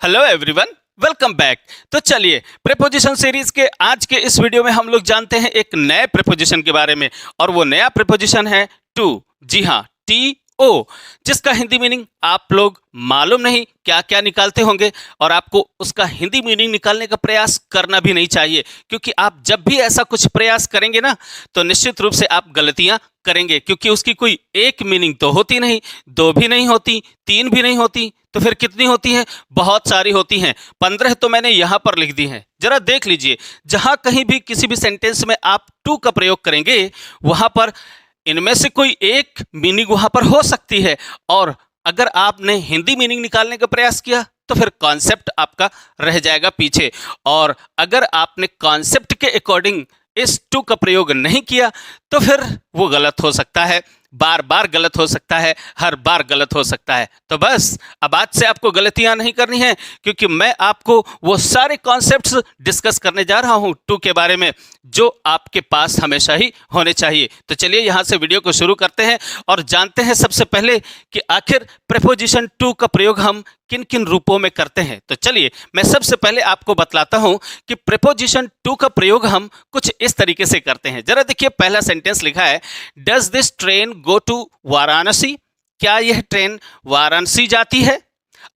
Hello everyone, welcome back. तो चलिए preposition series के आज के इस वीडियो में हम लोग जानते हैं एक नए प्रीपोजिशन के बारे में, और वो नया प्रीपोजिशन है टू। जी हाँ, टी ओ, जिसका हिंदी मीनिंग आप लोग मालूम नहीं क्या क्या निकालते होंगे, और आपको उसका हिंदी मीनिंग निकालने का प्रयास करना भी नहीं चाहिए, क्योंकि आप जब भी ऐसा कुछ प्रयास करेंगे ना तो निश्चित रूप से आप गलतियां करेंगे, क्योंकि उसकी कोई एक मीनिंग तो होती नहीं, दो भी नहीं होती, तीन भी नहीं होती, तो फिर कितनी होती हैं? बहुत सारी होती हैं। 15 तो मैंने यहाँ पर लिख दी हैं। जरा देख लीजिए, जहाँ कहीं भी किसी भी सेंटेंस में आप टू का प्रयोग करेंगे वहाँ पर इनमें से कोई एक मीनिंग वहाँ पर हो सकती है, और अगर आपने हिंदी मीनिंग निकालने का प्रयास किया तो फिर कॉन्सेप्ट आपका रह जाएगा पीछे, और अगर आपने कॉन्सेप्ट के अकॉर्डिंग इस टू का प्रयोग नहीं किया तो फिर वो गलत हो सकता है, बार बार गलत हो सकता है, हर बार गलत हो सकता है। तो बस अब आज से आपको गलतियां नहीं करनी है, क्योंकि मैं आपको वो सारे कॉन्सेप्ट्स डिस्कस करने जा रहा हूं टू के बारे में, जो आपके पास हमेशा ही होने चाहिए। तो चलिए यहां से वीडियो को शुरू करते हैं और जानते हैं सबसे पहले कि आखिर प्रीपोजिशन टू का प्रयोग हम किन किन रूपों में करते हैं। तो चलिए मैं सबसे पहले आपको बतलाता हूं कि प्रीपोजिशन टू का प्रयोग हम कुछ इस तरीके से करते हैं। जरा देखिए, पहला सेंटेंस लिखा है, does this train go to Varanasi? क्या यह ट्रेन वाराणसी जाती है?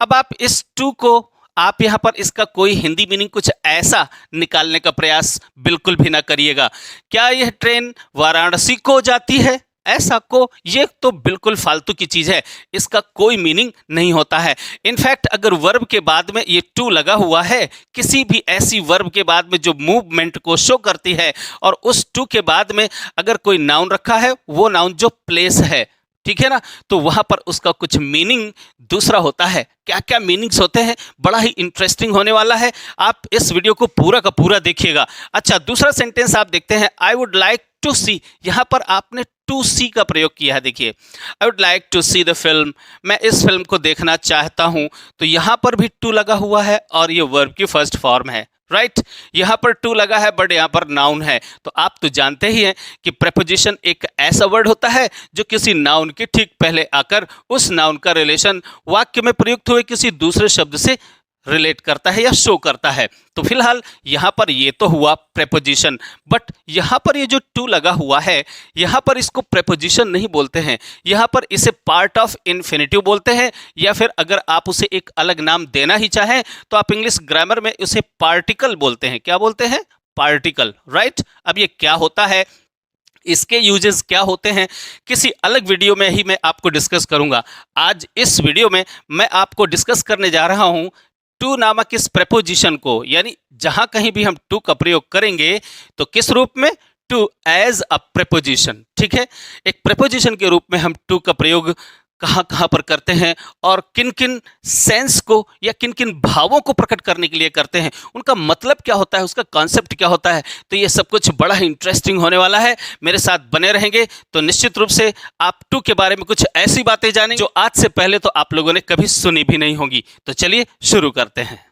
अब आप इस टू को आप यहाँ पर इसका कोई हिंदी मीनिंग कुछ ऐसा निकालने का प्रयास बिल्कुल भी ना करिएगा। क्या यह ट्रेन वाराणसी को जाती है? ऐसा को, ये तो बिल्कुल फालतू की चीज़ है, इसका कोई मीनिंग नहीं होता है। इनफैक्ट अगर वर्ब के बाद में ये टू लगा हुआ है, किसी भी ऐसी वर्ब के बाद में जो मूवमेंट को शो करती है, और उस टू के बाद में अगर कोई नाउन रखा है, वो नाउन जो प्लेस है, ठीक है ना, तो वहां पर उसका कुछ मीनिंग दूसरा होता है। क्या क्या मीनिंग्स होते हैं, बड़ा ही इंटरेस्टिंग होने वाला है। आप इस वीडियो को पूरा का पूरा देखिएगा। अच्छा, दूसरा सेंटेंस आप देखते हैं, आई वुड लाइक टू सी। यहां पर आपने टू सी का प्रयोग किया है। देखिए, I would like to see the film, मैं इस फिल्म को देखना चाहता हूं, तो यहां पर भी टू लगा हुआ है, और ये वर्ब की फर्स्ट फॉर्म है, राइट। यहाँ पर टू लगा है, बट यहाँ पर नाउन है। तो आप तो जानते ही हैं कि प्रीपोजिशन एक ऐसा वर्ड होता है जो किसी नाउन के ठीक पहले आकर उस नाउन का रिलेशन वाक्य में प्रयुक्त हुए किसी दूसरे शब्द से रिलेट करता है या शो करता है। तो फिलहाल यहाँ पर ये तो हुआ प्रीपोजिशन, बट यहाँ पर ये जो टू लगा हुआ है, यहाँ पर इसको प्रीपोजिशन नहीं बोलते हैं, यहाँ पर इसे पार्ट ऑफ इन्फिनिटिव बोलते हैं, या फिर अगर आप उसे एक अलग नाम देना ही चाहें तो आप इंग्लिश ग्रामर में उसे पार्टिकल बोलते हैं। क्या बोलते हैं? Particle, right. अब ये क्या होता है, इसके यूजेस क्या होते हैं, किसी अलग वीडियो में ही मैं आपको डिस्कस करूंगा। आज इस वीडियो में मैं आपको डिस्कस करने जा रहा हूं टू नामक इस प्रीपोजिशन को, यानी जहां कहीं भी हम टू का प्रयोग करेंगे तो किस रूप में? टू एज अ प्रीपोजिशन, ठीक है। एक प्रीपोजिशन के रूप में हम टू का प्रयोग कहाँ कहाँ पर करते हैं, और किन किन सेंस को या किन किन भावों को प्रकट करने के लिए करते हैं, उनका मतलब क्या होता है, उसका कॉन्सेप्ट क्या होता है। तो ये सब कुछ बड़ा ही इंटरेस्टिंग होने वाला है। मेरे साथ बने रहेंगे तो निश्चित रूप से आप टू के बारे में कुछ ऐसी बातें जानेंगे जो आज से पहले तो आप लोगों ने कभी सुनी भी नहीं होंगी। तो चलिए शुरू करते हैं।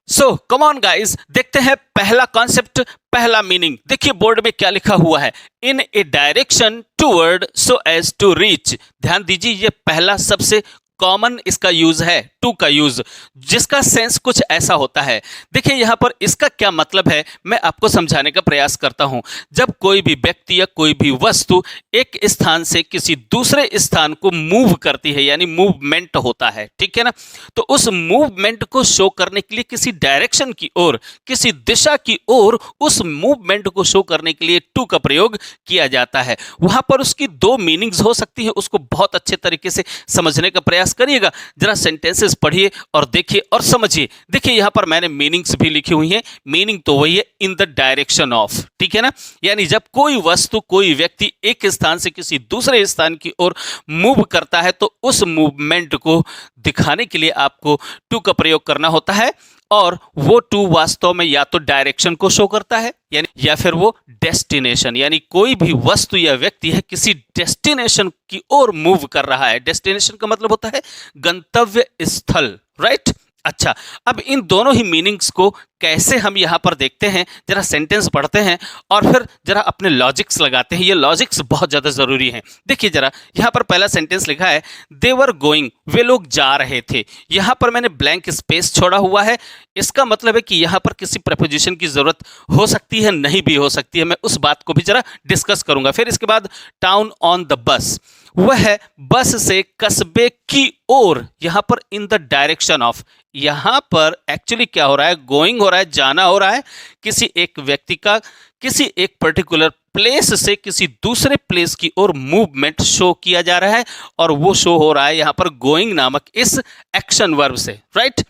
सो कम ऑन गाइज, देखते हैं पहला कॉन्सेप्ट, पहला मीनिंग। देखिए बोर्ड में क्या लिखा हुआ है, in a direction toward so as to reach. ध्यान दीजिए, ये पहला सबसे कॉमन इसका यूज है, टू का यूज, जिसका सेंस कुछ ऐसा होता है। देखिए यहां पर इसका क्या मतलब है, मैं आपको समझाने का प्रयास करता हूं। जब कोई भी व्यक्ति या कोई भी वस्तु एक स्थान से किसी दूसरे स्थान को मूव करती है, यानी मूवमेंट होता है, ठीक है ना, तो उस मूवमेंट को शो करने के लिए किसी डायरेक्शन की ओर, किसी दिशा की ओर उस मूवमेंट को शो करने के लिए टू का प्रयोग किया जाता है। वहां पर उसकी दो मीनिंग्स हो सकती है, उसको बहुत अच्छे तरीके से समझने का प्रयास करिएगा। जरा सेंटेंसेस पढ़िए और देखिए और समझिए। देखिए यहां पर मैंने मीनिंग्स भी लिखी हुई हैं। मीनिंग तो वही है, इन द डायरेक्शन ऑफ, ठीक है ना, यानी जब कोई वस्तु, कोई व्यक्ति एक स्थान से किसी दूसरे स्थान की ओर मूव करता है तो उस मूवमेंट को दिखाने के लिए आपको टू का प्रयोग करना होता है, और वो टू वास्तव में या तो डायरेक्शन को शो करता है, यानी या फिर वो डेस्टिनेशन, यानी कोई भी वस्तु या व्यक्ति है किसी डेस्टिनेशन की ओर मूव कर रहा है। डेस्टिनेशन का मतलब होता है गंतव्य स्थल, राइट। अच्छा, अब इन दोनों ही मीनिंग्स को कैसे हम यहाँ पर देखते हैं, जरा सेंटेंस पढ़ते हैं और फिर जरा अपने लॉजिक्स लगाते हैं। ये लॉजिक्स बहुत ज़्यादा ज़रूरी हैं। देखिए जरा, यहाँ पर पहला सेंटेंस लिखा है दे वर गोइंग, वे लोग जा रहे थे। यहाँ पर मैंने ब्लैंक स्पेस छोड़ा हुआ है। इसका मतलब है कि यहाँ पर किसी प्रपोजिशन की ज़रूरत हो सकती है, नहीं भी हो सकती है। मैं उस बात को भी जरा डिस्कस करूँगा। फिर इसके बाद टाउन ऑन द बस, वह है बस से कस्बे की ओर, यहाँ पर इन द डायरेक्शन ऑफ। यहाँ पर एक्चुअली क्या हो रहा है, गोइंग हो रहा है, जाना हो रहा है। किसी एक व्यक्ति का किसी एक पर्टिकुलर प्लेस से किसी दूसरे प्लेस की ओर मूवमेंट शो किया जा रहा है, और वो शो हो रहा है यहाँ पर गोइंग नामक इस एक्शन वर्ब से, राइट।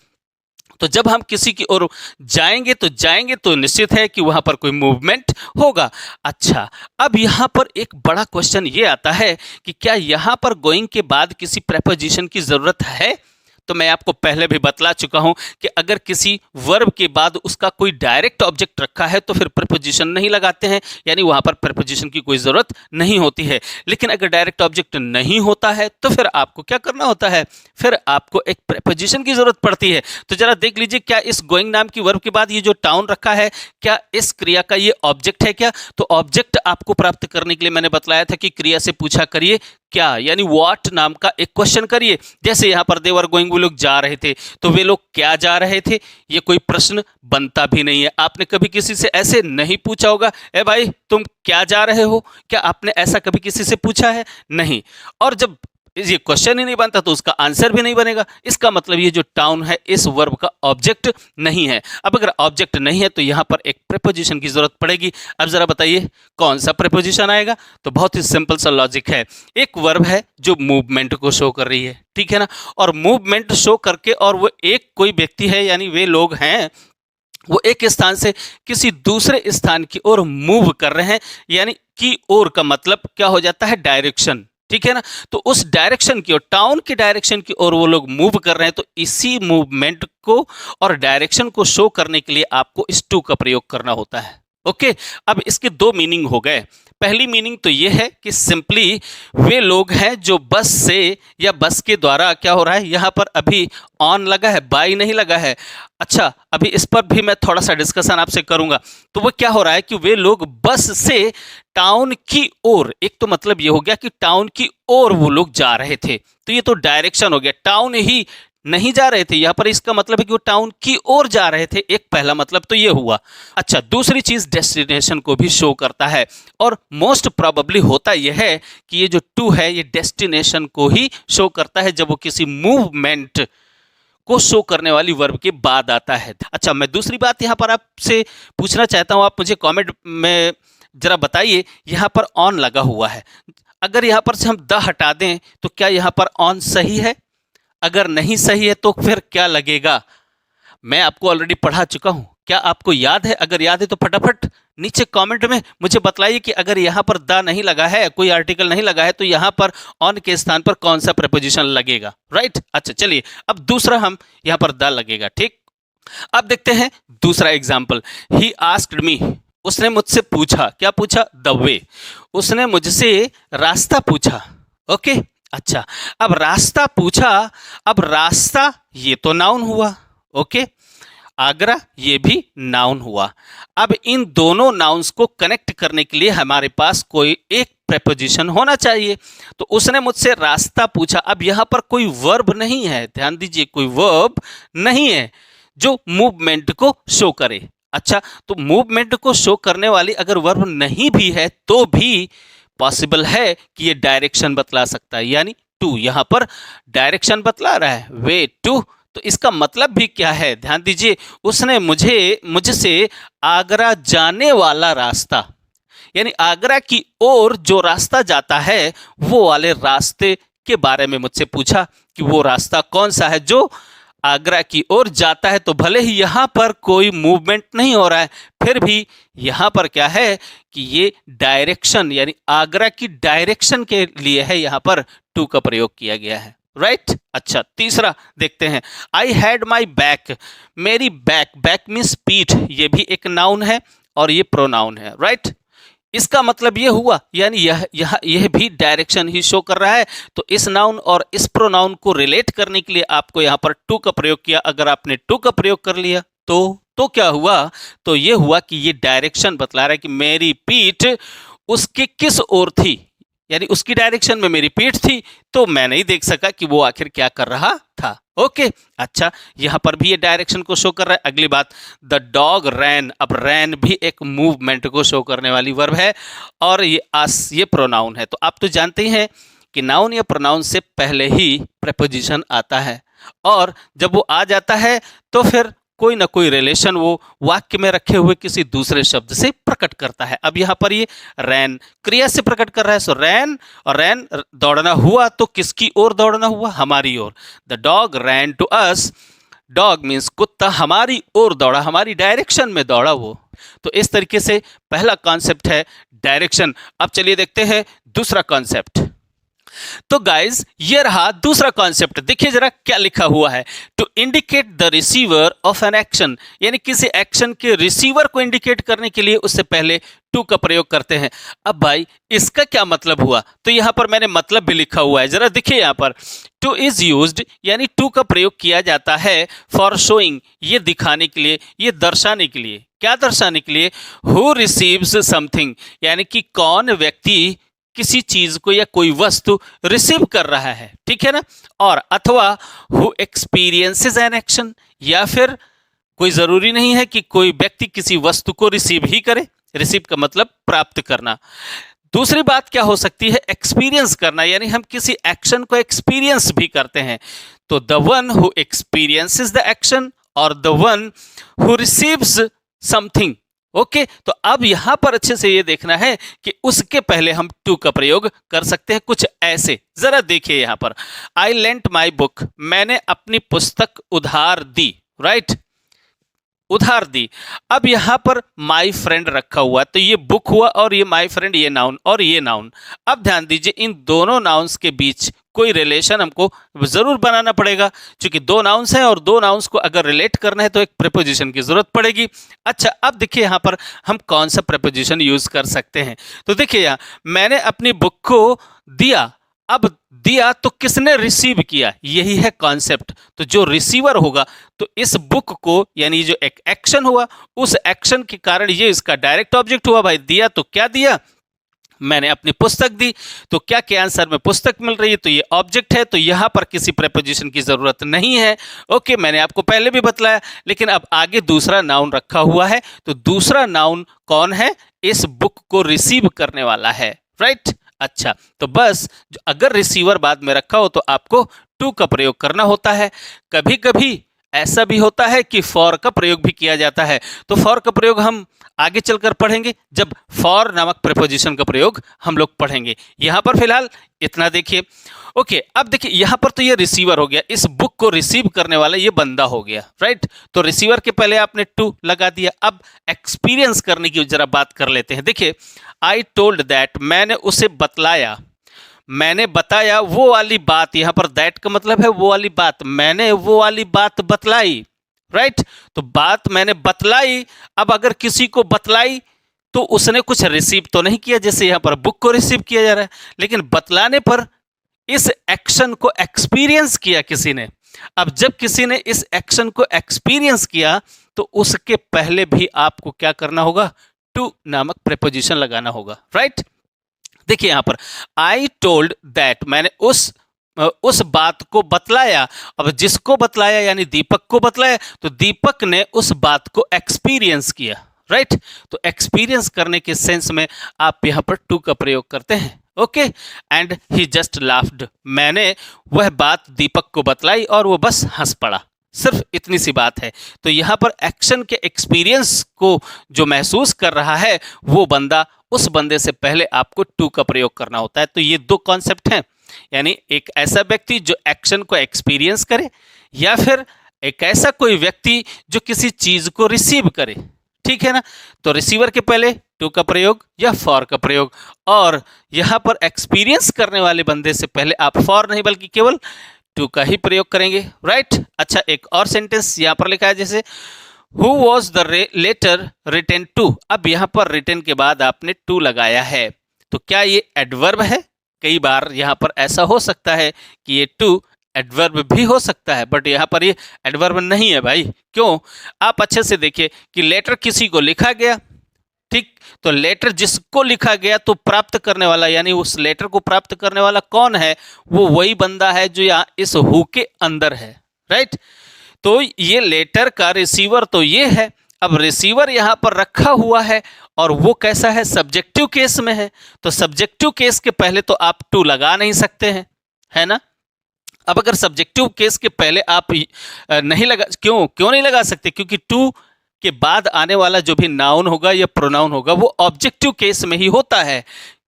तो जब हम किसी की ओर जाएंगे तो निश्चित है कि वहां पर कोई मूवमेंट होगा। अच्छा, अब यहां पर एक बड़ा क्वेश्चन ये आता है कि क्या यहां पर गोइंग के बाद किसी प्रेपोजिशन की जरूरत है? तो मैं आपको पहले भी बतला चुका हूं कि अगर किसी वर्ब के बाद उसका कोई डायरेक्ट ऑब्जेक्ट रखा है तो फिर प्रेपोजिशन नहीं लगाते हैं, यानी वहां पर प्रेपोजिशन की कोई ज़रूरत नहीं होती है। लेकिन अगर डायरेक्ट ऑब्जेक्ट नहीं होता है तो फिर आपको क्या करना होता है, फिर आपको एक प्रेपोजिशन की ज़रूरत पड़ती है। तो जरा देख लीजिए, क्या इस गोइंग नाम की वर्ब के बाद ये जो टाउन रखा है, क्या इस क्रिया का ये ऑब्जेक्ट है क्या? तो ऑब्जेक्ट आपको प्राप्त करने के लिए मैंने बतलाया था कि क्रिया से पूछा करिए क्या, यानी व्हाट नाम का एक क्वेश्चन करिए। जैसे यहां पर दे वर गोइंग, वो लोग जा रहे थे, तो वे लोग क्या जा रहे थे? ये कोई प्रश्न बनता भी नहीं है। आपने कभी किसी से ऐसे नहीं पूछा होगा, ए भाई तुम क्या जा रहे हो? क्या आपने ऐसा कभी किसी से पूछा है? नहीं। और जब ये क्वेश्चन ही नहीं बनता तो उसका आंसर भी नहीं बनेगा। इसका मतलब ये जो टाउन है इस वर्ब का ऑब्जेक्ट नहीं है। अब अगर ऑब्जेक्ट नहीं है तो यहां पर एक प्रेपोजिशन की जरूरत पड़ेगी। अब जरा बताइए कौन सा प्रेपोजिशन आएगा? तो बहुत ही सिंपल सा लॉजिक है। एक वर्ब है जो मूवमेंट को शो कर रही है, ठीक है ना, और मूवमेंट शो करके, और वो एक कोई व्यक्ति है, यानी वे लोग हैं, वो एक स्थान से किसी दूसरे स्थान की ओर मूव कर रहे हैं। यानी की ओर का मतलब क्या हो जाता है, डायरेक्शन, ठीक है ना। तो उस डायरेक्शन की ओर, टाउन की डायरेक्शन की ओर वो लोग मूव कर रहे हैं। तो इसी मूवमेंट को और डायरेक्शन को शो करने के लिए आपको इस टू का प्रयोग करना होता है। ओके, अब इसके दो मीनिंग हो गए। पहली मीनिंग तो ये है कि सिंपली वे लोग हैं जो बस से या बस के द्वारा, क्या हो रहा है यहाँ पर अभी ऑन लगा है, बाई नहीं लगा है। अच्छा, अभी इस पर भी मैं थोड़ा सा डिस्कशन आपसे करूंगा। तो वो क्या हो रहा है कि वे लोग बस से टाउन की ओर, एक तो मतलब ये हो गया कि टाउन की ओर वो लोग जा रहे थे, तो ये तो डायरेक्शन हो गया, टाउन ही नहीं जा रहे थे यहाँ पर, इसका मतलब है कि वो टाउन की ओर जा रहे थे। एक पहला मतलब तो ये हुआ। अच्छा, दूसरी चीज डेस्टिनेशन को भी शो करता है, और मोस्ट प्रोबेबली होता यह है कि ये जो टू है ये डेस्टिनेशन को ही शो करता है जब वो किसी मूवमेंट को शो करने वाली वर्ब के बाद आता है। अच्छा, मैं दूसरी बात यहाँ पर आपसे पूछना चाहता हूँ, आप मुझे कॉमेंट में जरा बताइए, यहाँ पर ऑन लगा हुआ है, अगर यहाँ पर से हम द हटा दें तो क्या यहाँ पर ऑन सही है? अगर नहीं सही है तो फिर क्या लगेगा? मैं आपको ऑलरेडी पढ़ा चुका हूं, क्या आपको याद है? अगर याद है तो फटाफट नीचे कमेंट में मुझे बताइए कि अगर यहां पर द नहीं लगा है, कोई आर्टिकल नहीं लगा है, तो यहां पर ऑन के स्थान पर कौन सा प्रीपोजिशन लगेगा, राइट। अच्छा चलिए, अब दूसरा हम यहां पर द लगेगा, ठीक। अब देखते हैं दूसरा एग्जाम्पल। ही आस्क्ड मी, उसने मुझसे पूछा, क्या पूछा? द वे, उसने मुझसे रास्ता पूछा। ओके, अच्छा, अब रास्ता पूछा, अब रास्ता ये तो नाउन हुआ, ओके, आगरा ये भी नाउन हुआ। अब इन दोनों नाउन्स को कनेक्ट करने के लिए हमारे पास कोई एक प्रेपोजिशन होना चाहिए। तो उसने मुझसे रास्ता पूछा, अब यहां पर कोई वर्ब नहीं है, ध्यान दीजिए, कोई वर्ब नहीं है जो मूवमेंट को शो करे। अच्छा, तो मूवमेंट को शो करने वाली अगर वर्ब नहीं भी है तो भी पॉसिबल है कि ये डायरेक्शन बतला सकता है, यानी टू, यहां पर डायरेक्शन बतला रहा है, वे टू। तो इसका मतलब भी क्या है, ध्यान दीजिए, उसने मुझसे आगरा जाने वाला रास्ता, यानी आगरा की ओर जो रास्ता जाता है वो वाले रास्ते के बारे में मुझसे पूछा कि वो रास्ता कौन सा है जो आगरा की ओर जाता है। तो भले ही यहाँ पर कोई मूवमेंट नहीं हो रहा है, फिर भी यहाँ पर क्या है कि ये डायरेक्शन, यानी आगरा की डायरेक्शन के लिए है, यहाँ पर टू का प्रयोग किया गया है, राइट। अच्छा, तीसरा देखते हैं। आई हैड माई बैक, मेरी बैक, बैक मीन्स पीठ, ये भी एक नाउन है और ये प्रोनाउन है, राइट। इसका मतलब ये हुआ, यानी यह भी डायरेक्शन ही शो कर रहा है। तो इस नाउन और इस प्रोनाउन को रिलेट करने के लिए आपको यहाँ पर टू का प्रयोग किया। अगर आपने टू का प्रयोग कर लिया तो क्या हुआ, तो ये हुआ कि ये डायरेक्शन बतला रहा है कि मेरी पीठ उसके किस ओर थी, यानी उसकी डायरेक्शन में मेरी पीठ थी, तो मैं नहीं देख सका कि वो आखिर क्या कर रहा था। ओके, अच्छा, यहां पर भी ये डायरेक्शन को शो कर रहा है। अगली बात, द डॉग रैन। अब रैन भी एक मूवमेंट को शो करने वाली वर्ब है और ये प्रोनाउन है। तो आप तो जानते ही हैं कि नाउन या प्रोनाउन से पहले ही प्रेपोजिशन आता है, और जब वो आ जाता है तो फिर कोई ना कोई रिलेशन वो वाक्य में रखे हुए किसी दूसरे शब्द से प्रकट करता है। अब यहाँ पर ये रैन क्रिया से प्रकट कर रहा है। सो रैन, और रैन दौड़ना हुआ, तो किसकी ओर दौड़ना हुआ, हमारी ओर। The dog ran to us. Dog means कुत्ता हमारी ओर दौड़ा, हमारी डायरेक्शन में दौड़ा वो। तो इस तरीके से पहला कॉन्सेप्ट है डायरेक्शन। अब चलिए देखते हैं दूसरा कॉन्सेप्ट। तो गाइज ये रहा दूसरा कॉन्सेप्ट। देखिए जरा क्या लिखा हुआ है, to indicate the receiver of an action, यानी किसी एक्शन के रिसीवर को इंडिकेट करने के लिए उससे पहले टू का प्रयोग करते हैं। अब भाई इसका क्या मतलब हुआ, तो यहां पर मैंने मतलब भी लिखा हुआ है, जरा देखिए यहां पर। टू इज यूज्ड, यानी टू का प्रयोग किया जाता है फॉर शोइंग, ये दिखाने के लिए, ये दर्शाने के लिए। क्या दर्शाने के लिए, हु रिसीव्स समथिंग, यानी कि कौन व्यक्ति किसी चीज को या कोई वस्तु रिसीव कर रहा है, ठीक है ना। और अथवा हु एक्सपीरियंसेस एन एक्शन, या फिर कोई जरूरी नहीं है कि कोई व्यक्ति किसी वस्तु को रिसीव ही करे। रिसीव का मतलब प्राप्त करना। दूसरी बात क्या हो सकती है, एक्सपीरियंस करना, यानी हम किसी एक्शन को एक्सपीरियंस भी करते हैं। तो the one who experiences the action और the one who receives something. Okay, तो अब यहां पर अच्छे से ये देखना है कि उसके पहले हम टू का प्रयोग कर सकते हैं कुछ ऐसे। जरा देखिए यहां पर, आई लेंट माई बुक, मैंने अपनी पुस्तक उधार दी, राइट, उधार दी। अब यहां पर माई फ्रेंड रखा हुआ, तो ये बुक हुआ और ये माई फ्रेंड, ये नाउन और ये नाउन। अब ध्यान दीजिए, इन दोनों नाउन्स के बीच कोई रिलेशन हमको जरूर बनाना पड़ेगा, क्योंकि दो नाउन्स हैं और दो नाउन्स को अगर रिलेट करना है तो एक प्रेपोजिशन की जरूरत पड़ेगी। अच्छा, अब देखिए यहाँ पर हम कौन सा प्रेपोजिशन यूज कर सकते हैं। तो देखिए यहाँ, मैंने अपनी बुक को दिया। अब दिया तो किसने रिसीव किया, यही है कॉन्सेप्ट। तो जो रिसीवर होगा, तो इस बुक को, यानी जो एक एक्शन हुआ, उस एक्शन के कारण ये इसका डायरेक्ट ऑब्जेक्ट हुआ। भाई दिया तो क्या दिया, मैंने अपनी पुस्तक दी, तो क्या के आंसर में पुस्तक मिल रही है, तो ये ऑब्जेक्ट है। तो यहां पर किसी प्रेपोजिशन की जरूरत नहीं है। ओके, मैंने आपको पहले भी बतलाया, लेकिन अब आगे दूसरा नाउन रखा हुआ है। तो दूसरा नाउन कौन है, इस बुक को रिसीव करने वाला है, राइट। अच्छा, तो बस अगर रिसीवर बाद में रखा हो तो आपको टू का प्रयोग करना होता है। कभी कभी ऐसा भी होता है कि फॉर का प्रयोग भी किया जाता है। तो फॉर का प्रयोग हम आगे चलकर पढ़ेंगे, जब फॉर नामक प्रेपोजिशन का प्रयोग हम लोग पढ़ेंगे। यहां पर फिलहाल इतना देखिए। ओके, अब देखिए यहां पर तो ये रिसीवर हो गया, इस बुक को रिसीव करने वाला ये बंदा हो गया, राइट। तो रिसीवर के पहले आपने टू लगा दिया। अब एक्सपीरियंस करने की जरा बात कर लेते हैं। देखिए, आई टोल्ड दैट, मैंने उसे बतलाया, मैंने बताया वो वाली बात। यहां पर दैट का मतलब है वो वाली बात, मैंने वो वाली बात बतलाई, राइट। तो बात मैंने बतलाई। अब अगर किसी को बतलाई तो उसने कुछ रिसीव तो नहीं किया, जैसे यहां पर बुक को रिसीव किया जा रहा है, लेकिन बतलाने पर इस एक्शन को एक्सपीरियंस किया किसी ने। अब जब किसी ने इस एक्शन को एक्सपीरियंस किया, तो उसके पहले भी आपको क्या करना होगा, टू नामक प्रेपोजिशन लगाना होगा, राइट। देखिए यहां पर, आई टोल्ड दैट, मैंने उस बात को बतलाया। अब जिसको बतलाया यानी दीपक को बतलाया, तो दीपक ने उस बात को एक्सपीरियंस किया, राइट। तो एक्सपीरियंस करने के सेंस में आप यहां पर टू का प्रयोग करते हैं। Okay, and he just laughed, मैंने वह बात दीपक को बतलाई और वो बस हंस पड़ा। सिर्फ इतनी सी बात है। तो यहां पर एक्शन के एक्सपीरियंस को जो महसूस कर रहा है वो बंदा, उस बंदे से पहले आपको टू का प्रयोग करना होता है। तो ये दो कॉन्सेप्ट हैं, यानी एक ऐसा व्यक्ति जो एक्शन को एक्सपीरियंस करे, या फिर एक ऐसा कोई व्यक्ति जो किसी चीज को रिसीव करे, ठीक है ना। तो रिसीवर के पहले टू का प्रयोग या फॉर का प्रयोग, और यहां पर एक्सपीरियंस करने वाले बंदे से पहले आप फॉर नहीं बल्कि केवल टू का ही प्रयोग करेंगे, राइट। अच्छा, एक और सेंटेंस यहां पर लिखा है, जैसे who was the letter written to. अब यहाँ पर रिटन के बाद आपने टू लगाया है, तो क्या ये एडवर्ब है? कई बार यहाँ पर ऐसा हो सकता है कि ये टू एडवर्ब भी हो सकता है, बट यहाँ पर ये एडवर्ब नहीं है भाई। क्यों? आप अच्छे से देखिए कि लेटर किसी को लिखा गया, ठीक, तो लेटर जिसको लिखा गया तो प्राप्त करने वाला यानी उस लेटर को प्राप्त करने वाला कौन है? वो वही बंदा है जो यहाँ इस हु के अंदर है, राइट। तो ये लेटर का रिसीवर तो ये है। अब रिसीवर यहाँ पर रखा हुआ है और वो कैसा है? सब्जेक्टिव केस में है। तो सब्जेक्टिव केस के पहले तो आप टू लगा नहीं सकते हैं, है ना। अब अगर सब्जेक्टिव केस के पहले आप नहीं लगा, क्यों नहीं लगा सकते? क्योंकि टू के बाद आने वाला जो भी नाउन होगा या प्रोनाउन होगा वो ऑब्जेक्टिव केस में ही होता है।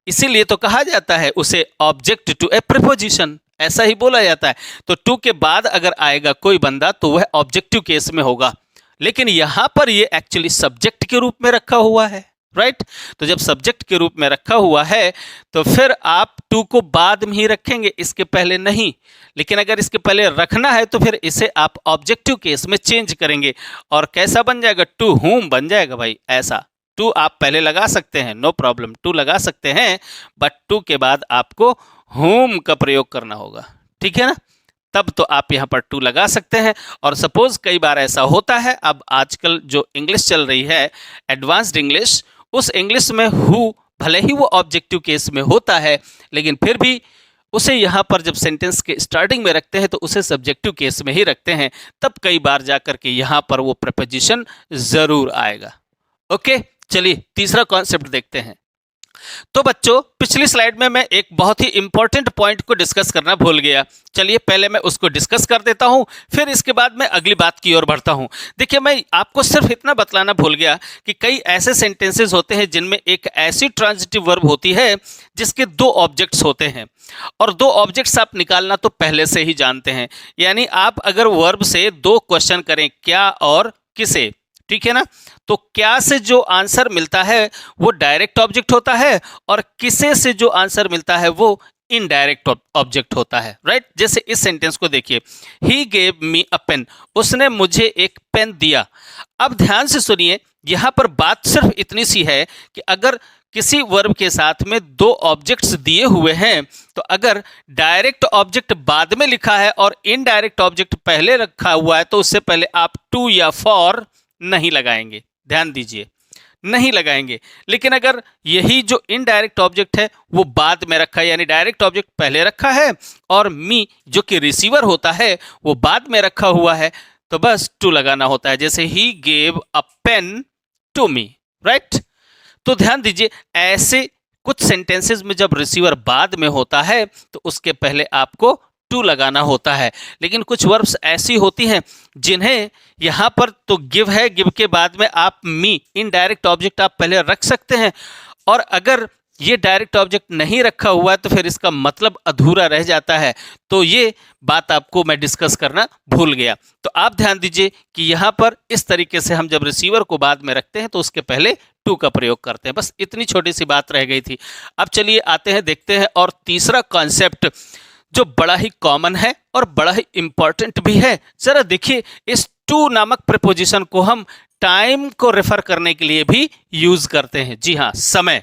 इसीलिए तो कहा जाता है उसे ऑब्जेक्ट टू ए प्रीपोजिशन, ऐसा ही बोला जाता है। तो टू के बाद अगर आएगा कोई बंदा तो वह ऑब्जेक्टिव केस में होगा, लेकिन यहां पर ये एक्चुअली सब्जेक्ट के रूप में रखा हुआ है, राइट। तो जब सब्जेक्ट के रूप में रखा हुआ है तो फिर आप टू को बाद में ही रखेंगे, इसके पहले नहीं। लेकिन अगर इसके पहले रखना है तो फिर इसे आप ऑब्जेक्टिव केस में चेंज करेंगे और कैसा बन जाएगा? टू हुम बन जाएगा भाई। ऐसा टू आप पहले लगा सकते हैं, नो प्रॉब्लम, टू लगा सकते हैं, बट टू के बाद आपको हुम का प्रयोग करना होगा, ठीक है ना। तब तो आप यहाँ पर टू लगा सकते हैं। और सपोज कई बार ऐसा होता है, अब आजकल जो इंग्लिश चल रही है एडवांस्ड इंग्लिश, उस इंग्लिश में हु भले ही वो ऑब्जेक्टिव केस में होता है, लेकिन फिर भी उसे यहाँ पर जब सेंटेंस के स्टार्टिंग में रखते हैं तो उसे सब्जेक्टिव केस में ही रखते हैं। तब कई बार जाकर के यहाँ पर वो प्रीपोजिशन जरूर आएगा। ओके, चलिए तीसरा कॉन्सेप्ट देखते हैं। तो बच्चों, पिछली स्लाइड में मैं एक बहुत ही इंपॉर्टेंट पॉइंट को डिस्कस करना भूल गया। चलिए पहले मैं उसको डिस्कस कर देता हूं, फिर इसके बाद मैं अगली बात की ओर बढ़ता हूं। देखिए, मैं आपको सिर्फ इतना बतलाना भूल गया कि कई ऐसे सेंटेंसेस होते हैं जिनमें एक ऐसी ट्रांजिटिव वर्ब होती है जिसके दो ऑब्जेक्ट्स होते हैं, और दो ऑब्जेक्ट्स आप निकालना तो पहले से ही जानते हैं। यानी आप अगर वर्ब से दो क्वेश्चन करें, क्या और किसे, ठीक है ना, तो क्या से जो आंसर मिलता है वो डायरेक्ट ऑब्जेक्ट होता है और किसे से जो आंसर मिलता है वो इनडायरेक्ट ऑब्जेक्ट होता है, राइट। जैसे इस सेंटेंस को देखिए, he gave me a pen, उसने मुझे एक पेन दिया। अब ध्यान से सुनिए, यहां पर बात सिर्फ इतनी सी है कि अगर किसी वर्ब के साथ में दो ऑब्जेक्ट्स दिए हुए हैं तो अगर डायरेक्ट ऑब्जेक्ट बाद में लिखा है और इनडायरेक्ट ऑब्जेक्ट पहले रखा हुआ है तो उससे पहले आप टू या फॉर नहीं लगाएंगे। ध्यान दीजिए, नहीं लगाएंगे। लेकिन अगर यही जो इनडायरेक्ट ऑब्जेक्ट है वो बाद में रखा है, यानी डायरेक्ट ऑब्जेक्ट पहले रखा है और मी जो कि रिसीवर होता है वो बाद में रखा हुआ है, तो बस टू लगाना होता है। जैसे he gave a pen to me, right. तो ध्यान दीजिए, ऐसे कुछ सेंटेंसेस में जब रिसीवर बाद में होता है तो उसके पहले आपको टू लगाना होता है। लेकिन कुछ वर्ब्स ऐसी होती हैं जिन्हें यहाँ पर तो गिव है, गिव के बाद में आप मी इनडायरेक्ट ऑब्जेक्ट आप पहले रख सकते हैं, और अगर ये डायरेक्ट ऑब्जेक्ट नहीं रखा हुआ है तो फिर इसका मतलब अधूरा रह जाता है। तो ये बात आपको मैं डिस्कस करना भूल गया। तो आप ध्यान दीजिए कि यहाँ पर इस तरीके से हम जब रिसीवर को बाद में रखते हैं तो उसके पहले टू का प्रयोग करते हैं। बस इतनी छोटी सी बात रह गई थी। अब चलिए आते हैं, देखते हैं और तीसरा कॉन्सेप्ट जो बड़ा ही कॉमन है और बड़ा ही इंपॉर्टेंट भी है। जरा देखिए, इस टू नामक प्रीपोजिशन को हम टाइम को रेफर करने के लिए भी यूज करते हैं। जी हाँ, समय।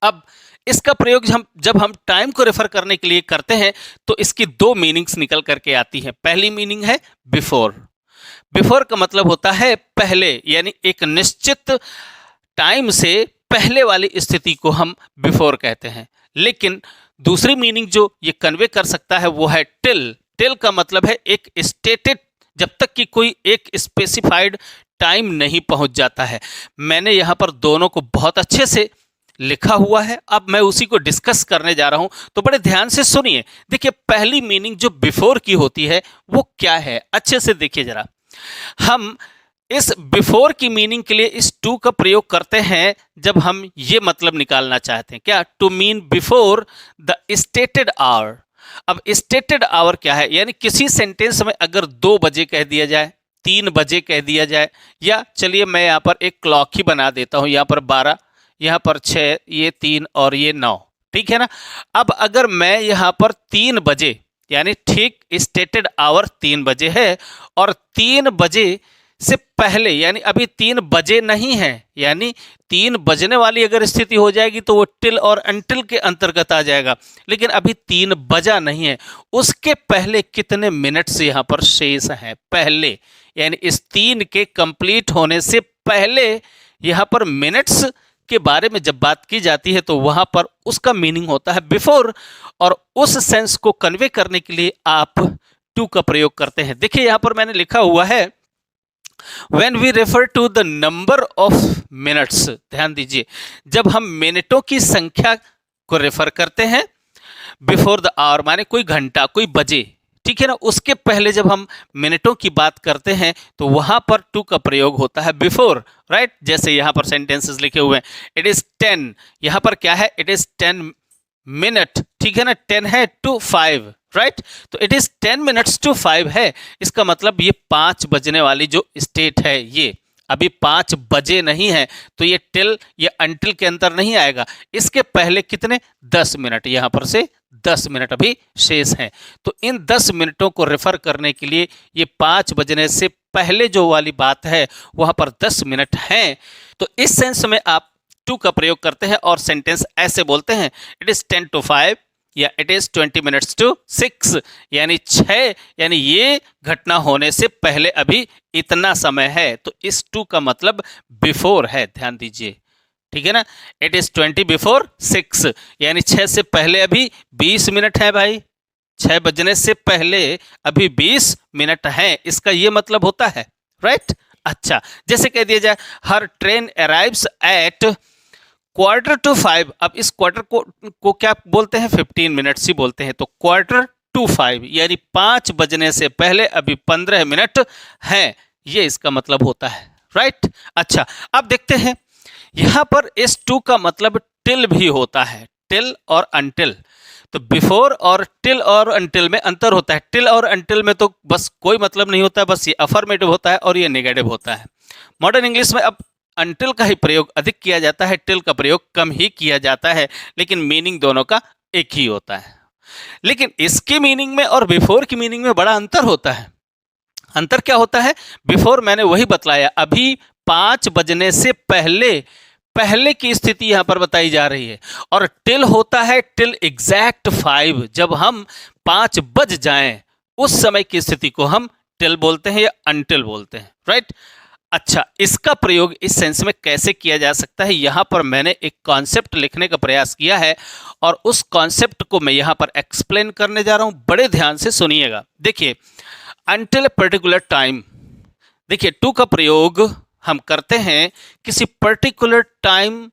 अब इसका प्रयोग जब हम टाइम को रेफर करने के लिए करते हैं तो इसकी दो मीनिंग्स निकल करके आती हैं। पहली मीनिंग है बिफोर। बिफोर का मतलब होता है पहले, यानी एक निश्चित टाइम से पहले वाली स्थिति को हम बिफोर कहते हैं। लेकिन दूसरी मीनिंग जो ये कन्वे कर सकता है वो है टिल। टिल का मतलब है एक स्टेटेड, जब तक कि कोई एक स्पेसिफाइड टाइम नहीं पहुंच जाता है। मैंने यहाँ पर दोनों को बहुत अच्छे से लिखा हुआ है, अब मैं उसी को डिस्कस करने जा रहा हूं, तो बड़े ध्यान से सुनिए। देखिए, पहली मीनिंग जो बिफोर की होती है वो क्या है, अच्छे से देखिए जरा। हम इस बिफोर की मीनिंग के लिए इस टू का प्रयोग करते हैं जब हम ये मतलब निकालना चाहते हैं, क्या, to mean before the stated hour. अब स्टेटेड आवर क्या है, यानी किसी सेंटेंस में अगर 2 बजे कह दिया जाए, 3 बजे कह दिया जाए, या चलिए मैं यहाँ पर एक क्लॉक ही बना देता हूँ, यहाँ पर 12, यहाँ पर 6, ये 3 और ये 9, ठीक है ना। अब अगर मैं यहाँ पर 3 बजे, यानी ठीक स्टेटेड आवर 3 बजे है और 3 बजे से पहले, यानी अभी 3 बजे नहीं है, यानी 3 बजने वाली अगर स्थिति हो जाएगी तो वो टिल और अनटिल के अंतर्गत आ जाएगा, लेकिन अभी 3 बजा नहीं है, उसके पहले कितने मिनट्स यहाँ पर शेष हैं पहले, यानी इस 3 के कंप्लीट होने से पहले यहाँ पर मिनट्स के बारे में जब बात की जाती है तो वहां पर उसका मीनिंग होता है बिफोर, और उस सेंस को कन्वे करने के लिए आप टू का प्रयोग करते हैं। देखिए यहां पर मैंने लिखा हुआ है When we refer to the number of minutes, ध्यान दीजिए, जब हम मिनटों की संख्या को रेफर करते हैं बिफोर द आवर, माने कोई घंटा, कोई बजे, ठीक है ना, उसके पहले जब हम मिनटों की बात करते हैं तो वहां पर टू का प्रयोग होता है बिफोर, राइट। जैसे यहां पर सेंटेंसेस लिखे हुए हैं, इट इज 10, यहां पर क्या है, इट इज 10 मिनट, ठीक है ना, 10 है टू 5, राइट। तो इट इज 10 मिनट्स टू 5 है, इसका मतलब ये 5 बजने वाली जो स्टेट है ये अभी 5 बजे नहीं है, तो ये टिल या अनटिल के अंदर नहीं आएगा। इसके पहले कितने 10 मिनट, यहां पर से 10 मिनट अभी शेष हैं, तो इन 10 मिनटों को रेफर करने के लिए ये 5 बजने से पहले जो वाली बात है वहां पर 10 मिनट हैं, तो इस सेंस में आप टू का प्रयोग करते हैं और सेंटेंस ऐसे बोलते हैं, इट इज 10 to 5 या इट इज 20 minutes to 6, यानी 6, यानी ये घटना होने से पहले अभी इतना समय है, तो इस टू का मतलब बिफोर है, ध्यान दीजिए, ठीक है ना। इट इज 20 before 6, यानी 6 से पहले अभी 20 मिनट है भाई, 6 बजने से पहले अभी 20 मिनट है, इसका ये मतलब होता है, राइट। अच्छा, जैसे कह दिया जाए हर ट्रेन अराइव्स एट 4:45, अब इस क्वार्टर को क्या बोलते हैं, 15 मिनट्स ही बोलते हैं, तो 4:45 यानी 5 बजने से पहले अभी 15 मिनट हैं, ये इसका मतलब होता है, राइट। अच्छा, अब देखते हैं यहां पर इस टू का मतलब टिल भी होता है, टिल और अनटिल, तो बिफोर और टिल और अनटिल में अंतर होता है। टिल और अनटिल में तो बस कोई मतलब नहीं होता, बस ये अफर्मेटिव होता है और ये नेगेटिव होता है। मॉडर्न इंग्लिश में अब अनटिल का ही प्रयोग अधिक किया जाता है, टिल का प्रयोग कम ही किया जाता है, लेकिन मीनिंग दोनों का एक ही होता है। लेकिन इसके मीनिंग में और बिफोर की मीनिंग में बड़ा अंतर होता है। अंतर क्या होता है, बिफोर मैंने वही बतलाया, अभी 5 बजने से पहले की स्थिति यहां पर बताई जा रही है, और टिल होता है टिल एग्जैक्ट 5, जब हम 5 बज जाएं उस समय की स्थिति को हम टिल बोलते हैं या अनटिल बोलते हैं, राइट। अच्छा, इसका प्रयोग इस सेंस में कैसे किया जा सकता है, यहां पर मैंने एक कॉन्सेप्ट लिखने का प्रयास किया है और उस कॉन्सेप्ट को मैं यहां पर एक्सप्लेन करने जा रहा हूं, बड़े ध्यान से सुनिएगा। देखिए, अनटिल ए पर्टिकुलर टाइम, देखिए टू का प्रयोग हम करते हैं किसी पर्टिकुलर टाइम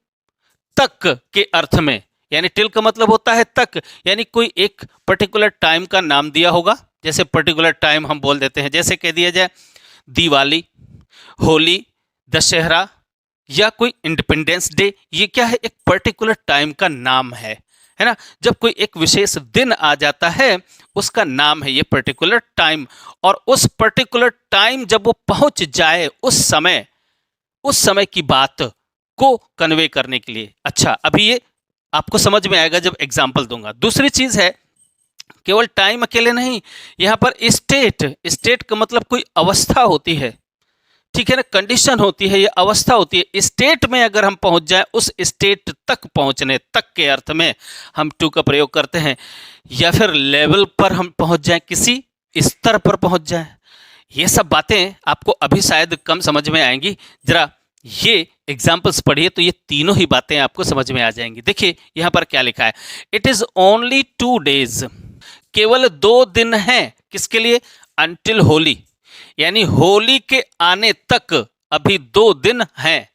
तक के अर्थ में, यानी टिल का मतलब होता है तक, यानी कोई एक पर्टिकुलर टाइम का नाम दिया होगा, जैसे पर्टिकुलर टाइम हम बोल देते हैं, जैसे कह दिया जाए दिवाली, होली, दशहरा या कोई इंडिपेंडेंस डे, ये क्या है, एक पर्टिकुलर टाइम का नाम है ना। जब कोई एक विशेष दिन आ जाता है उसका नाम है ये पर्टिकुलर टाइम, और उस पर्टिकुलर टाइम जब वो पहुंच जाए उस समय की बात को कन्वे करने के लिए। अच्छा, अभी ये आपको समझ में आएगा जब एग्जाम्पल दूंगा। दूसरी चीज है, केवल टाइम अकेले नहीं, यहां पर स्टेट का मतलब कोई अवस्था होती है, ठीक है ना, कंडीशन होती है, ये अवस्था होती है। स्टेट में अगर हम पहुंच जाएं, उस स्टेट तक पहुंचने तक के अर्थ में हम टू का प्रयोग करते हैं, या फिर लेवल पर हम पहुंच जाएं, किसी स्तर पर पहुंच जाएं। ये सब बातें आपको अभी शायद कम समझ में आएंगी, जरा ये एग्जाम्पल्स पढ़िए तो ये तीनों ही बातें आपको समझ में आ जाएंगी। देखिए यहां पर क्या लिखा है, इट इज ओनली 2 days, केवल 2 दिन हैं, किसके लिए, अनटिल होली, यानी होली के आने तक अभी 2 दिन हैं,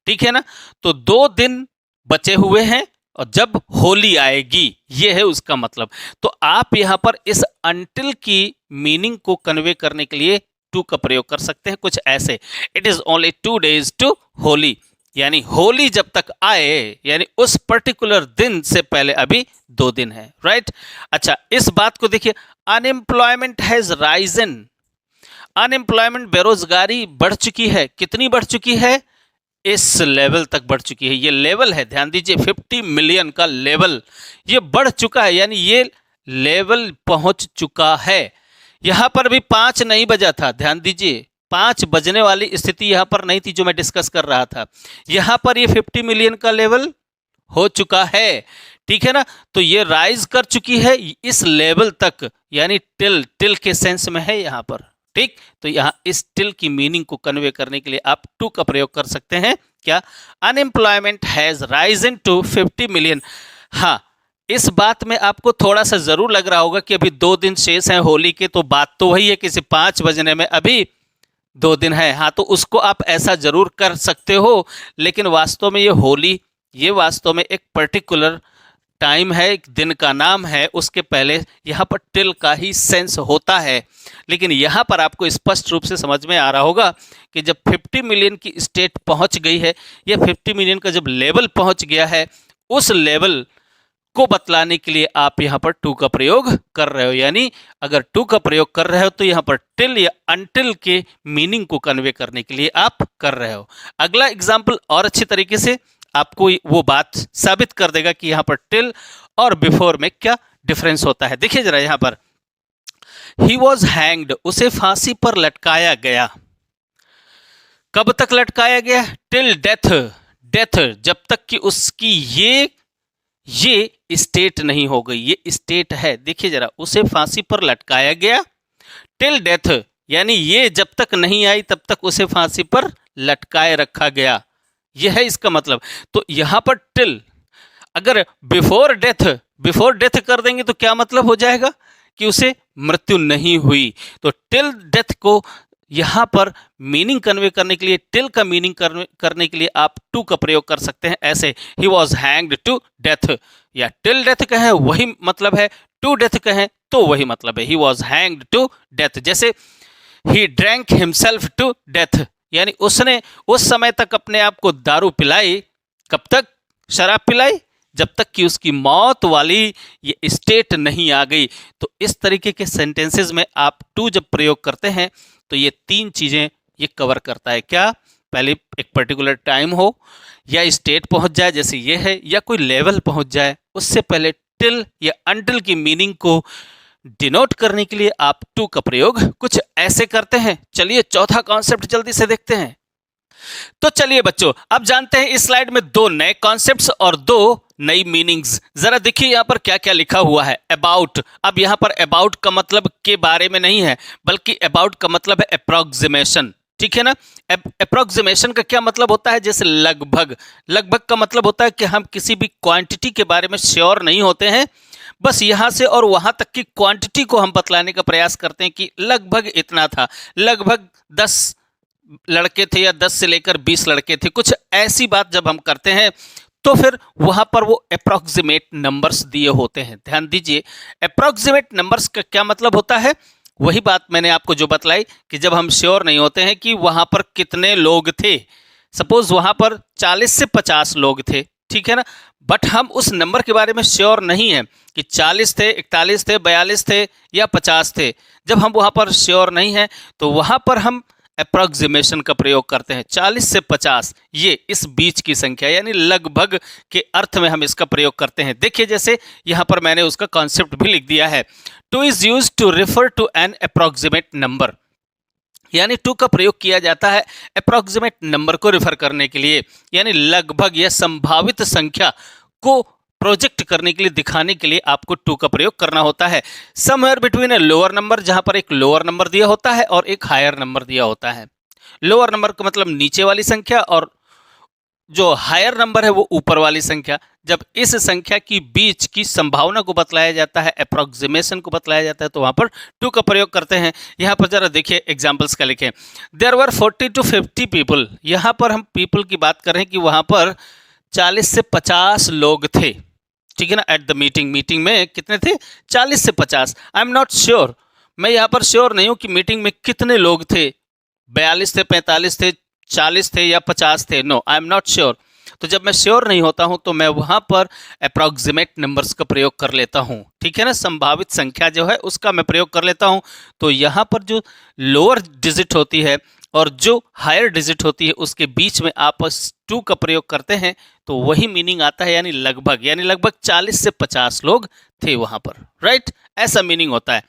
ठीक है ना, तो 2 दिन बचे हुए हैं और जब होली आएगी, ये है उसका मतलब। तो आप यहां पर इस अनटिल की मीनिंग को कन्वे करने के लिए टू का प्रयोग कर सकते हैं कुछ ऐसे, it is only 2 days to Holi, यानी होली जब तक आए, यानी उस पर्टिकुलर दिन से पहले अभी 2 दिन है, राइट। अच्छा, इस बात को देखिए, अनएम्प्लॉयमेंट हैज राइजन, अनएम्प्लॉयमेंट बेरोजगारी बढ़ चुकी है, कितनी बढ़ चुकी है, इस लेवल तक बढ़ चुकी है, ये लेवल है, ध्यान दीजिए 50 मिलियन का लेवल ये बढ़ चुका है, यानी ये लेवल पहुंच चुका है। यहां पर भी 5 नहीं बजा था, ध्यान दीजिए, 5 बजने वाली स्थिति यहाँ पर नहीं थी जो मैं डिस्कस कर रहा था। यहाँ पर ये 50 मिलियन का लेवल हो चुका है, ठीक है ना। तो ये राइज कर चुकी है इस लेवल तक, यानी टिल के सेंस में है यहाँ पर, ठीक। तो यहाँ इस टिल की मीनिंग को कन्वे करने के लिए आप टू का प्रयोग कर सकते हैं। क्या? Unemployment has risen to 50 million. हाँ, इस बात में आपको थोड़ा सा जरूर लग रहा होगा कि अभी 2 दिन शेष हैं होली के, तो बात तो वही है कि 5 बजने में अभी 2 दिन है। हाँ, तो उसको आप ऐसा जरूर कर सकते हो, लेकिन वास्तव में ये होली, ये वास्तव में एक पर्टिकुलर टाइम है, एक दिन का नाम है, उसके पहले यहाँ पर टिल का ही सेंस होता है। लेकिन यहाँ पर आपको स्पष्ट रूप से समझ में आ रहा होगा कि जब 50 मिलियन की स्टेट पहुँच गई है, या 50 मिलियन का जब लेवल पहुँच गया है, उस लेवल को बतलाने के लिए आप यहाँ पर टू का प्रयोग कर रहे हो। यानी अगर टू का प्रयोग कर रहे हो तो यहाँ पर टिल या अनटिल के मीनिंग को कन्वे करने के लिए आप कर रहे हो। अगला एग्जाम्पल और अच्छी तरीके से आपको वो बात साबित कर देगा कि यहाँ पर टिल और बिफोर में क्या डिफरेंस होता है। देखिए जरा यहाँ पर, ही वॉज हैंग्ड, उसे फांसी पर लटकाया गया। कब तक लटकाया गया? टिल डेथ, डेथ, जब तक कि उसकी ये स्टेट नहीं हो गई। ये स्टेट है, देखिए जरा, उसे फांसी पर लटकाया गया, टिल डेथ, यानी ये जब तक नहीं आई तब तक उसे फांसी पर लटकाए रखा गया, यह है इसका मतलब। तो यहां पर टिल, अगर बिफोर डेथ कर देंगे तो क्या मतलब हो जाएगा कि उसे मृत्यु नहीं हुई। तो टिल डेथ को यहां पर मीनिंग कन्वे करने के लिए, टिल का मीनिंग करने के लिए आप टू का प्रयोग कर सकते हैं ऐसे, he was hanged to death, या टिल डेथ कहें वही मतलब है, टू डेथ कहें तो वही मतलब है, he was hanged to death. जैसे he drank himself to death, यानी उसने उस समय तक अपने आप को दारू पिलाई। कब तक शराब पिलाई? जब तक कि उसकी मौत वाली ये स्टेट नहीं आ गई। तो इस तरीके के सेंटेंसेस में आप टू जब प्रयोग करते हैं तो ये 3 चीजें ये कवर करता है। क्या? पहले एक पर्टिकुलर टाइम हो, या स्टेट पहुंच जाए जैसे ये है, या कोई लेवल पहुंच जाए, उससे पहले टिल या अनटिल की मीनिंग को डिनोट करने के लिए आप टू का प्रयोग कुछ ऐसे करते हैं। चलिए चौथा कॉन्सेप्ट जल्दी से देखते हैं। तो चलिए बच्चों, अब जानते हैं इस स्लाइड में 2 नए कॉन्सेप्ट्स और 2 नई मीनिंग्स। जरा देखिए यहाँ पर क्या क्या लिखा हुआ है। अबाउट, अब यहाँ पर अबाउट का मतलब के बारे में नहीं है, बल्कि अबाउट का मतलब है अप्रोक्सीमेशन, ठीक है ना। अप्रोक्सीमेशन का क्या मतलब होता है? जैसे लगभग, लगभग का मतलब होता है कि हम किसी भी क्वांटिटी के बारे में श्योर नहीं होते हैं, बस यहाँ से और वहाँ तक की क्वांटिटी को हम बतलाने का प्रयास करते हैं कि लगभग इतना था, लगभग 10 लड़के थे या 10 से लेकर 20 लड़के थे, कुछ ऐसी बात जब हम करते हैं तो फिर वहाँ पर वो अप्रॉक्सीमेट नंबर्स दिए होते हैं। ध्यान दीजिए, अप्रॉक्सीमेट नंबर्स का क्या मतलब होता है? वही बात मैंने आपको जो बतलाई कि जब हम श्योर नहीं होते हैं कि वहाँ पर कितने लोग थे, सपोज वहाँ पर 40 से 50 लोग थे, ठीक है ना, बट हम उस नंबर के बारे में श्योर नहीं है कि 40 थे, 41 थे, 42 थे या 50 थे। जब हम वहाँ पर श्योर नहीं हैं तो वहाँ पर हम अप्रॉक्सीमेशन का प्रयोग करते हैं। 40 से 50, ये इस बीच की संख्या यानी लगभग के अर्थ में हम इसका प्रयोग करते हैं। देखिए जैसे यहाँ पर मैंने उसका कॉन्सेप्ट भी लिख दिया है, to is used to refer to an approximate number, यानी टू का प्रयोग किया जाता है अप्रॉक्सीमेट नंबर को रिफर करने के लिए, यानी लगभग या संभावित संख्या को प्रोजेक्ट करने के लिए, दिखाने के लिए आपको टू का प्रयोग करना होता है। Somewhere between a lower number, जहां पर एक लोअर नंबर दिया होता है और एक हायर नंबर दिया होता है। लोअर नंबर का मतलब नीचे वाली संख्या और जो हायर नंबर है वो ऊपर वाली संख्या। जब इस संख्या की बीच की संभावना को बतलाया जाता है, अप्रॉक्सीमेशन को बतलाया जाता है, तो वहां पर टू का प्रयोग करते हैं। यहाँ पर जरा देखिए एग्जाम्पल्स का लिखें। देयर वर 40 to 50 पीपल, यहाँ पर हम पीपल की बात कर रहे हैं कि वहां पर 40 से 50 लोग थे, ठीक है ना। एट द मीटिंग में कितने थे? 40 से 50। आई एम नॉट श्योर, मैं यहाँ पर श्योर नहीं हूँ कि मीटिंग में कितने लोग थे, 42 थे, 45 थे, 40 थे या 50 थे। No, I am not sure. तो जब मैं श्योर नहीं होता हूं तो मैं वहां पर अप्रॉक्सीमेट नंबर्स का प्रयोग कर लेता हूं, ठीक है ना। संभावित संख्या जो है उसका मैं प्रयोग कर लेता हूं। तो यहां पर जो लोअर डिजिट होती है और जो हायर डिजिट होती है उसके बीच में आप टू का प्रयोग करते हैं तो वही मीनिंग आता है, यानी लगभग 40 से 50 लोग थे वहां पर, राइट। ऐसा मीनिंग होता है।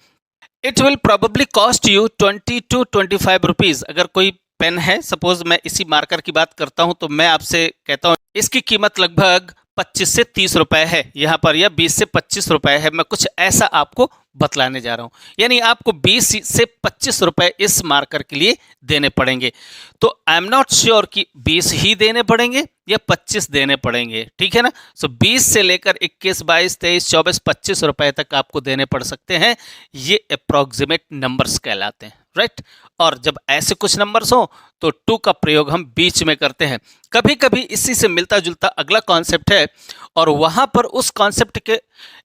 It will probably cost you 20 to 25 rupees. अगर कोई पेन है, सपोज मैं इसी मार्कर की बात करता हूं, तो मैं आपसे कहता हूं इसकी कीमत लगभग 25 से 30 रुपए है यहाँ पर, या 20 से 25 रुपए है। मैं कुछ ऐसा आपको बतलाने जा रहा हूं, यानी आपको 20 से 25 रुपए इस मार्कर के लिए देने पड़ेंगे। तो आई एम नॉट श्योर कि 20 ही देने पड़ेंगे या 25 देने पड़ेंगे, ठीक है ना। सो 20 से लेकर 21, 22, 23, 24, 25 रुपए तक आपको देने पड़ सकते हैं। ये अप्रोक्सीमेट नंबर्स कहलाते हैं, राइट। और जब ऐसे कुछ नंबर्स हो तो टू का प्रयोग हम बीच में करते हैं। कभी कभी इसी से मिलता जुलता अगला कॉन्सेप्ट है, और वहां पर उस कॉन्सेप्ट के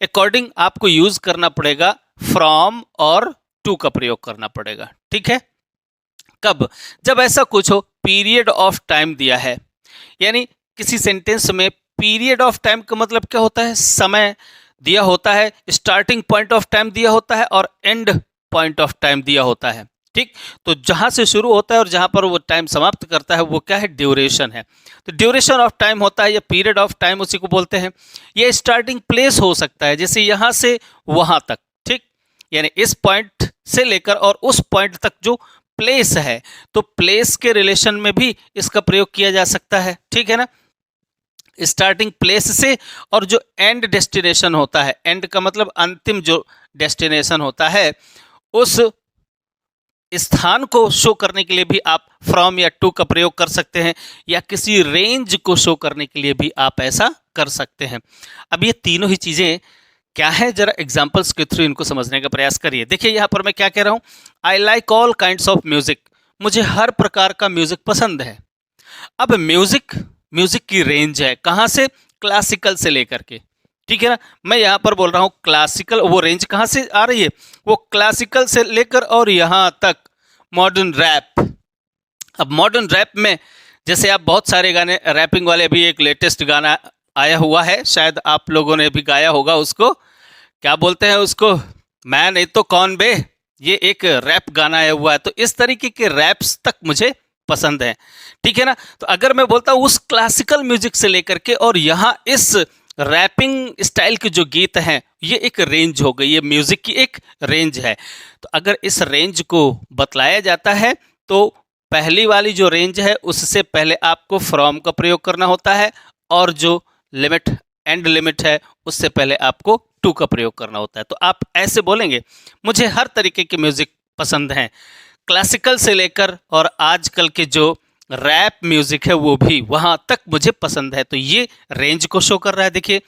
अकॉर्डिंग आपको यूज करना पड़ेगा फ्रॉम और टू का प्रयोग करना पड़ेगा, ठीक है। कब? जब ऐसा कुछ हो, पीरियड ऑफ टाइम दिया है, यानी किसी सेंटेंस में पीरियड ऑफ टाइम का मतलब क्या होता है? समय दिया होता है, स्टार्टिंग पॉइंट ऑफ टाइम दिया होता है और एंड पॉइंट ऑफ टाइम दिया होता है, ठीक। तो जहां से शुरू होता है और जहां पर वो टाइम समाप्त करता है वो क्या है? ड्यूरेशन है। तो ड्यूरेशन ऑफ टाइम होता है या पीरियड ऑफ टाइम, उसी को बोलते हैं। ये स्टार्टिंग प्लेस हो सकता है, जैसे यहां से वहां तक, ठीक, यानी इस पॉइंट से लेकर और उस पॉइंट तक जो प्लेस है, तो प्लेस के रिलेशन में भी इसका प्रयोग किया जा सकता है, ठीक है ना। स्टार्टिंग प्लेस से, और जो एंड डेस्टिनेशन होता है, एंड का मतलब अंतिम जो डेस्टिनेशन होता है, उस स्थान को शो करने के लिए भी आप फ्रॉम या टू का प्रयोग कर सकते हैं, या किसी रेंज को शो करने के लिए भी आप ऐसा कर सकते हैं। अब ये तीनों ही चीजें क्या है, जरा एग्जांपल्स के थ्रू इनको समझने का प्रयास करिए। देखिए यहाँ पर मैं क्या कह रहा हूँ, I like all kinds of music, मुझे हर प्रकार का म्यूजिक पसंद है। अब म्यूजिक की रेंज है, कहाँ से? क्लासिकल से लेकर के, ठीक है ना। मैं यहाँ पर बोल रहा हूँ क्लासिकल, वो रेंज कहाँ से आ रही है? वो क्लासिकल से लेकर और यहाँ तक मॉडर्न रैप। अब मॉडर्न रैप में जैसे आप बहुत सारे गाने, रैपिंग वाले, भी एक लेटेस्ट गाना आया हुआ है, शायद आप लोगों ने भी गाया होगा उसको। क्या बोलते हैं उसको? मैं नहीं तो कौन बे, ये एक रैप गाना आया हुआ है। तो इस तरीके के रैप्स तक मुझे पसंद है, ठीक है ना। तो अगर मैं बोलता हूँ उस क्लासिकल म्यूजिक से लेकर के और यहाँ इस रैपिंग स्टाइल के जो गीत हैं, ये एक रेंज हो गई, ये म्यूजिक की एक रेंज है। तो अगर इस रेंज को बतलाया जाता है तो पहली वाली जो रेंज है उससे पहले आपको फ्रॉम का प्रयोग करना होता है, और जो लिमिट, एंड लिमिट है, उससे पहले आपको टू का प्रयोग करना होता है। तो आप ऐसे बोलेंगे, मुझे हर तरीके के म्यूजिक पसंद हैं, क्लासिकल से लेकर और आजकल के जो रैप म्यूजिक है वो भी, वहां तक मुझे पसंद है। तो ये रेंज को शो कर रहा है। देखिए,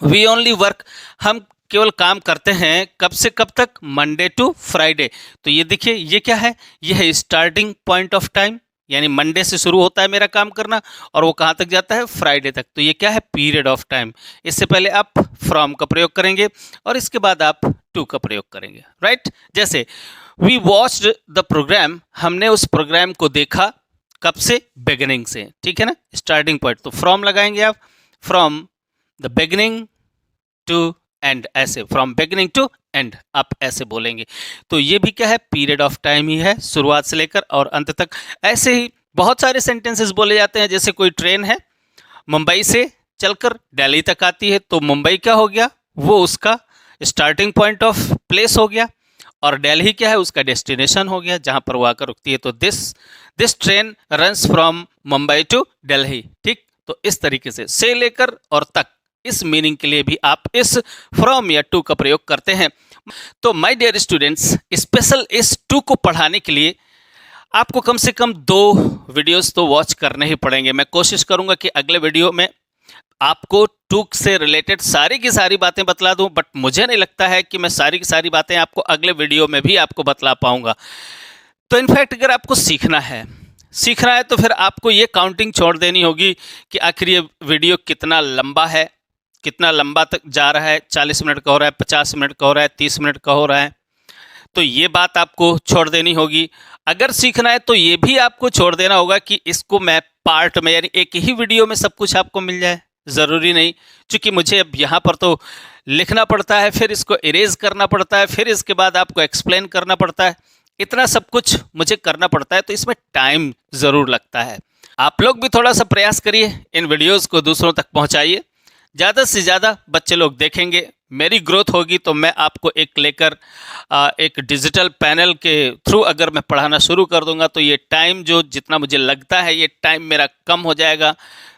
वी ओनली वर्क, हम केवल काम करते हैं कब से कब तक? Monday to Friday. तो ये देखिए, ये क्या है? ये है स्टार्टिंग पॉइंट ऑफ टाइम, यानी मंडे से शुरू होता है मेरा काम करना और वो कहाँ तक जाता है? फ्राइडे तक। तो ये क्या है? Period of time. इससे पहले आप फ्रॉम का प्रयोग करेंगे और इसके बाद आप टू का प्रयोग करेंगे, राइट। जैसे वी वॉच्ड द प्रोग्राम, हमने उस प्रोग्राम को देखा, कब से? बिगिनिंग से, ठीक है ना, स्टार्टिंग पॉइंट। तो फ्रॉम लगाएंगे आप, from the beginning to end, ऐसे फ्रॉम बिगिनिंग टू एंड आप ऐसे बोलेंगे। तो ये भी क्या है? पीरियड ऑफ टाइम ही है, शुरुआत से लेकर और अंत तक। ऐसे ही बहुत सारे सेंटेंसेस बोले जाते हैं, जैसे कोई ट्रेन है, मुंबई से चलकर दिल्ली तक आती है, तो मुंबई क्या हो गया? वो उसका स्टार्टिंग पॉइंट ऑफ प्लेस हो गया, और दिल्ली क्या है? उसका डेस्टिनेशन हो गया, जहां पर वो आकर रुकती है। तो this train runs from Mumbai to Delhi, ठीक। तो इस तरीके से लेकर और तक, इस मीनिंग के लिए भी आप इस फ्रॉम या टू का प्रयोग करते हैं। तो माय डियर स्टूडेंट्स, स्पेशल इस टू को पढ़ाने के लिए आपको कम से कम 2 वीडियोस तो वॉच करने ही पड़ेंगे। मैं कोशिश करूंगा कि अगले वीडियो में आपको टू से रिलेटेड सारी की सारी बातें बतला दूं, बट मुझे नहीं लगता है कि मैं सारी की सारी बातें आपको अगले वीडियो में भी आपको बतला पाऊंगा। तो इनफैक्ट अगर आपको सीखना है तो फिर आपको ये काउंटिंग छोड़ देनी होगी कि आखिर ये वीडियो कितना लंबा है, कितना लंबा तक जा रहा है, 40 मिनट का हो रहा है, 50 मिनट का हो रहा है, 30 मिनट का हो रहा है। तो ये बात आपको छोड़ देनी होगी। अगर सीखना है तो ये भी आपको छोड़ देना होगा कि इसको मैं पार्ट में, यानी एक ही वीडियो में सब कुछ आपको मिल जाए, ज़रूरी नहीं। क्योंकि मुझे अब यहाँ पर तो लिखना पड़ता है, फिर इसको इरेज करना पड़ता है, फिर इसके बाद आपको एक्सप्लेन करना पड़ता है, इतना सब कुछ मुझे करना पड़ता है, तो इसमें टाइम ज़रूर लगता है। आप लोग भी थोड़ा सा प्रयास करिए, इन वीडियोज़ को दूसरों तक पहुँचाइए, ज़्यादा से ज़्यादा बच्चे लोग देखेंगे, मेरी ग्रोथ होगी, तो मैं आपको एक डिजिटल पैनल के थ्रू अगर मैं पढ़ाना शुरू कर दूंगा तो ये टाइम जो जितना मुझे लगता है ये टाइम मेरा कम हो जाएगा,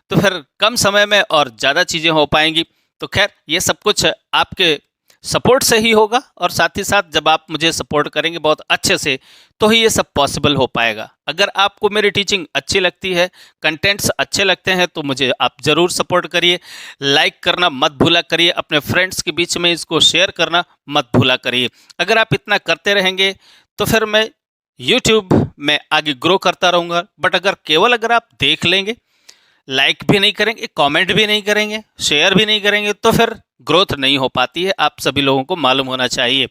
तो फिर कम समय में और ज़्यादा चीज़ें हो पाएंगी। तो खैर ये सब कुछ आपके सपोर्ट से ही होगा, और साथ ही साथ जब आप मुझे सपोर्ट करेंगे बहुत अच्छे से तो ही ये सब पॉसिबल हो पाएगा। अगर आपको मेरी टीचिंग अच्छी लगती है, कंटेंट्स अच्छे लगते हैं, तो मुझे आप ज़रूर सपोर्ट करिए। लाइक करना मत भूला करिए, अपने फ्रेंड्स के बीच में इसको शेयर करना मत भूला करिए। अगर आप इतना करते रहेंगे तो फिर मैं यूट्यूब में आगे ग्रो करता रहूँगा। बट अगर आप देख लेंगे, लाइक भी नहीं करेंगे, कमेंट भी नहीं करेंगे, शेयर भी नहीं करेंगे, तो फिर ग्रोथ नहीं हो पाती है। आप सभी लोगों को मालूम होना चाहिए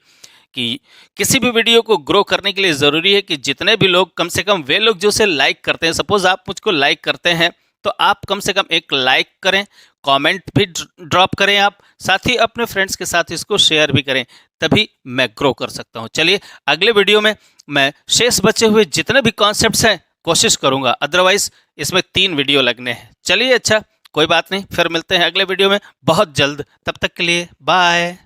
कि किसी भी वीडियो को ग्रो करने के लिए ज़रूरी है कि जितने भी लोग, कम से कम वे लोग जो उसे लाइक करते हैं, सपोज आप मुझको लाइक करते हैं तो आप कम से कम एक लाइक करें, कमेंट भी ड्रॉप करें, आप साथ ही अपने फ्रेंड्स के साथ इसको शेयर भी करें, तभी मैं ग्रो कर सकता हूं। चलिए अगले वीडियो में मैं शेष बचे हुए जितने भी कॉन्सेप्ट्स हैं कोशिश करूंगा, अदरवाइज इसमें 3 वीडियो लगने हैं। चलिए अच्छा, कोई बात नहीं, फिर मिलते हैं अगले वीडियो में बहुत जल्द। तब तक के लिए बाय।